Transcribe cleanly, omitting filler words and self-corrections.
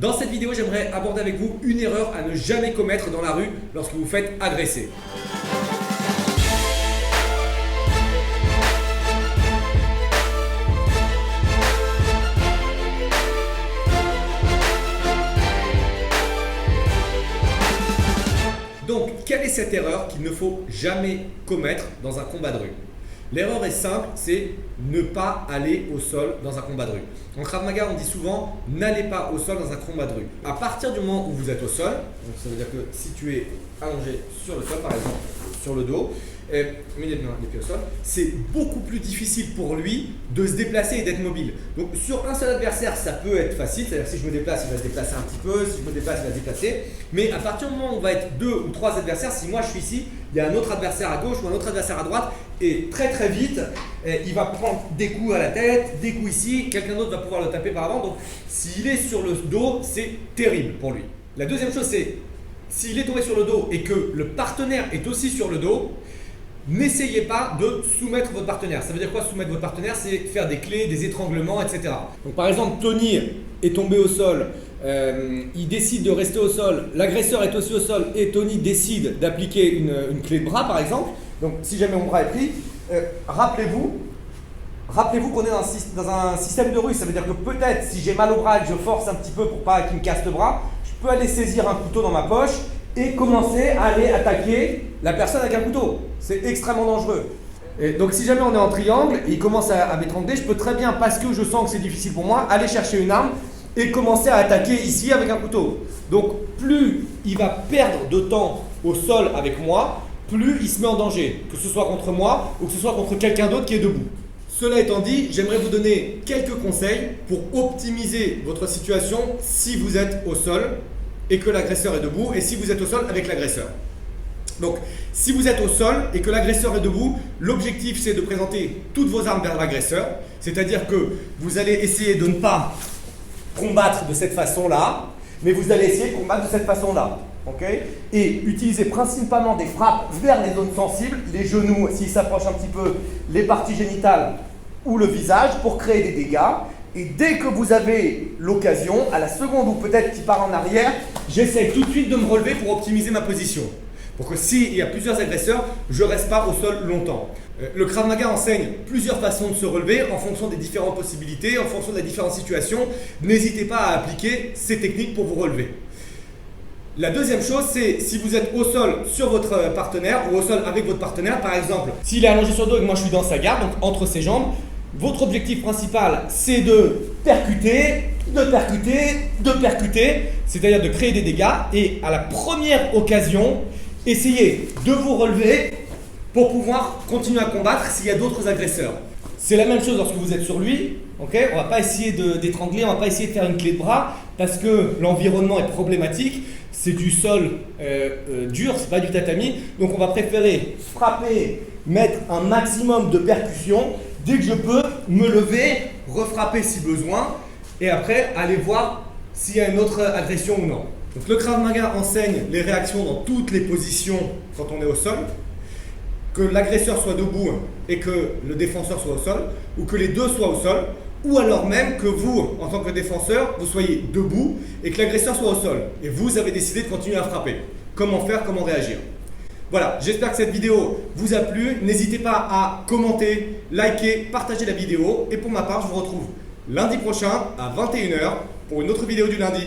Dans cette vidéo, j'aimerais aborder avec vous une erreur à ne jamais commettre dans la rue lorsque vous vous faites agresser. Donc, quelle est cette erreur qu'il ne faut jamais commettre dans un combat de rue? L'erreur est simple, c'est ne pas aller au sol dans un combat de rue. En Krav Maga, on dit souvent n'allez pas au sol dans un combat de rue. À partir du moment où vous êtes au sol, donc ça veut dire que si tu es allongé sur le sol, par exemple, sur le dos, mais les pieds au sol, c'est beaucoup plus difficile pour lui de se déplacer et d'être mobile. Donc sur un seul adversaire, ça peut être facile, c'est-à-dire si je me déplace, il va se déplacer un petit peu, si je me déplace, il va se déplacer. Mais à partir du moment où on va être 2 ou 3 adversaires, si moi je suis ici, il y a un autre adversaire à gauche ou un autre adversaire à droite, et très vite, il va prendre des coups à la tête, des coups ici, quelqu'un d'autre va pouvoir le taper par avant. Donc s'il est sur le dos, c'est terrible pour lui. La deuxième chose, c'est s'il est tombé sur le dos et que le partenaire est aussi sur le dos, n'essayez pas de soumettre votre partenaire. Ça veut dire quoi soumettre votre partenaire? C'est faire des clés, des étranglements, etc. Donc par exemple, Tony est tombé au sol, il décide de rester au sol, l'agresseur est aussi au sol et Tony décide d'appliquer une clé de bras par exemple. Donc si jamais mon bras est pris, rappelez-vous qu'on est dans un système de rue. Ça veut dire que peut-être si j'ai mal au bras et que je force un petit peu pour pas qu'il me casse le bras, je peux aller saisir un couteau dans ma poche et commencer à aller attaquer la personne avec un couteau. C'est extrêmement dangereux. Et donc si jamais on est en triangle et il commence à m'étrangler, je peux très bien, parce que je sens que c'est difficile pour moi, aller chercher une arme et commencer à attaquer ici avec un couteau. Donc plus il va perdre de temps au sol avec moi, plus il se met en danger, que ce soit contre moi ou que ce soit contre quelqu'un d'autre qui est debout. Cela étant dit, j'aimerais vous donner quelques conseils pour optimiser votre situation si vous êtes au sol et que l'agresseur est debout, et si vous êtes au sol avec l'agresseur. Donc, si vous êtes au sol et que l'agresseur est debout, l'objectif c'est de présenter toutes vos armes vers l'agresseur, c'est-à-dire que vous allez essayer de ne pas combattre de cette façon-là, mais vous allez essayer de combattre de cette façon-là. Okay, et utiliser principalement des frappes vers les zones sensibles, les genoux s'ils s'approchent un petit peu, les parties génitales ou le visage pour créer des dégâts. Et dès que vous avez l'occasion, à la seconde ou peut-être qu'il part en arrière, j'essaie tout de suite de me relever pour optimiser ma position. Pour que s'il y a plusieurs agresseurs, je ne reste pas au sol longtemps. Le Krav Maga enseigne plusieurs façons de se relever en fonction des différentes possibilités, en fonction des différentes situations. N'hésitez pas à appliquer ces techniques pour vous relever. La deuxième chose, c'est si vous êtes au sol sur votre partenaire ou au sol avec votre partenaire, par exemple, s'il est allongé sur le dos et que moi je suis dans sa garde, donc entre ses jambes, votre objectif principal, c'est de percuter, c'est-à-dire de créer des dégâts et à la première occasion, essayez de vous relever pour pouvoir continuer à combattre s'il y a d'autres agresseurs. C'est la même chose lorsque vous êtes sur lui, okay? On ne va pas essayer d'étrangler, on ne va pas essayer de faire une clé de bras parce que l'environnement est problématique, c'est du sol dur, c'est pas du tatami, donc on va préférer frapper, mettre un maximum de percussion. Dès que je peux, me lever, refrapper si besoin, et après aller voir s'il y a une autre agression ou non. Donc le Krav Maga enseigne les réactions dans toutes les positions quand on est au sol, que l'agresseur soit debout et que le défenseur soit au sol, ou que les deux soient au sol, ou alors même que vous, en tant que défenseur, vous soyez debout et que l'agresseur soit au sol, et vous avez décidé de continuer à frapper. Comment faire, comment réagir? Voilà, j'espère que cette vidéo vous a plu. N'hésitez pas à commenter, liker, partager la vidéo. Et pour ma part, je vous retrouve lundi prochain à 21 h pour une autre vidéo du lundi.